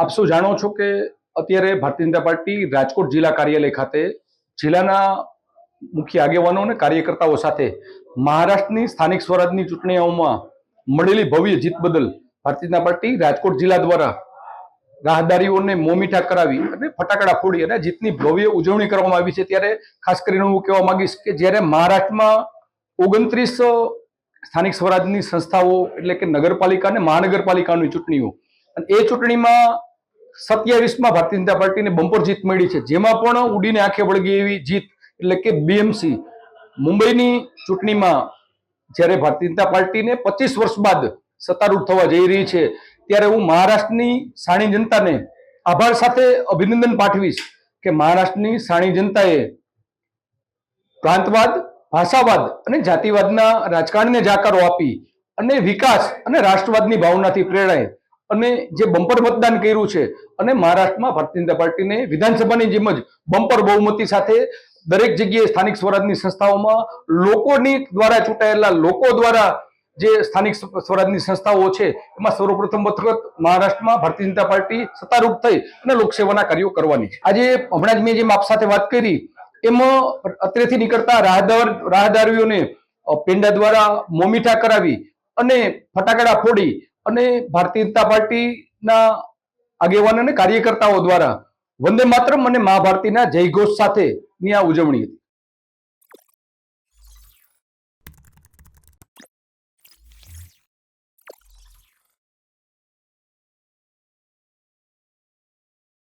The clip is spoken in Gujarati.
આપ સૌ જાણો છો કે અત્યારે ભારતીય જનતા પાર્ટી રાજકોટ જિલ્લા કાર્યાલય ખાતે જિલ્લાના મુખ્ય આગેવાનો અને કાર્યકર્તાઓ સાથે મહારાષ્ટ્રની સ્થાનિક સ્વરાજની ચૂંટણીઓમાં મળેલી ભવ્ય જીત બદલ ભારતીય જનતા પાર્ટી રાજકોટ જિલ્લા દ્વારા રાહદારીઓને મોમીઠા કરાવી અને ફટાકડા ફોડી અને જીતની ભવ્ય ઉજવણી કરવામાં આવી છે। ત્યારે ખાસ કરીને હું કહેવા માંગીશ કે જ્યારે મહારાષ્ટ્રમાં 29 સ્થાનિક સ્વરાજની સંસ્થાઓ એટલે કે નગરપાલિકા અને મહાનગરપાલિકાની ચૂંટણીઓ અને એ ચૂંટણીમાં 27માં ભારતીય જનતા પાર્ટીને બમ્પર જીત મળી છે, જેમાં પણ ઉડીને આંખે વળગી એવી જીત એટલે કે બીએમસી મુંબઈની ચૂંટણીમાં જ્યારે ભારતીય જનતા પાર્ટીને 25 વર્ષ બાદ સત્તારૂઢ થવા જઈ રહી છે, ત્યારે હું મહારાષ્ટ્રની સાણી જનતાને આભાર સાથે અભિનંદન પાઠવીશ કે મહારાષ્ટ્રની સાણી જનતાએ પ્રાંતવાદ, ભાષાવાદ અને જાતિવાદના રાજકારણને જાકારો આપી અને વિકાસ અને રાષ્ટ્રવાદની ભાવનાથી પ્રેરાય અને જે બમ્પર મતદાન કર્યું છે અને મહારાષ્ટ્રમાં ભારતીય જનતા પાર્ટીને વિધાનસભાની જેમ જ બમ્પર બહુમતી સાથે દરેક જગ્યાએ સ્થાનિક સ્વરાજની સંસ્થાઓમાં લોકોની દ્વારા ચૂંટાયેલા લોકો દ્વારા જે સ્થાનિક સ્વરાજની સંસ્થાઓ છે એમાં સર્વપ્રથમ વખત મહારાષ્ટ્રમાં ભારતીય જનતા પાર્ટી સત્તારૂઢ થઈ અને લોકસેવાના કાર્યો કરવાની છે। આજે હમણાં જ મેં જેમ આપ સાથે વાત કરી એમાં અત્રેથી નીકળતા રાહદારીઓને પેંડા દ્વારા મોમીઠા કરાવી અને ફટાકડા ફોડી અને ભારતીય જનતા પાર્ટીના આગેવાનો અને કાર્યકર્તાઓ દ્વારા વંદે માતરમ અને મા ભારતીના જયઘોષ સાથેની આ ઉજવણી હતી।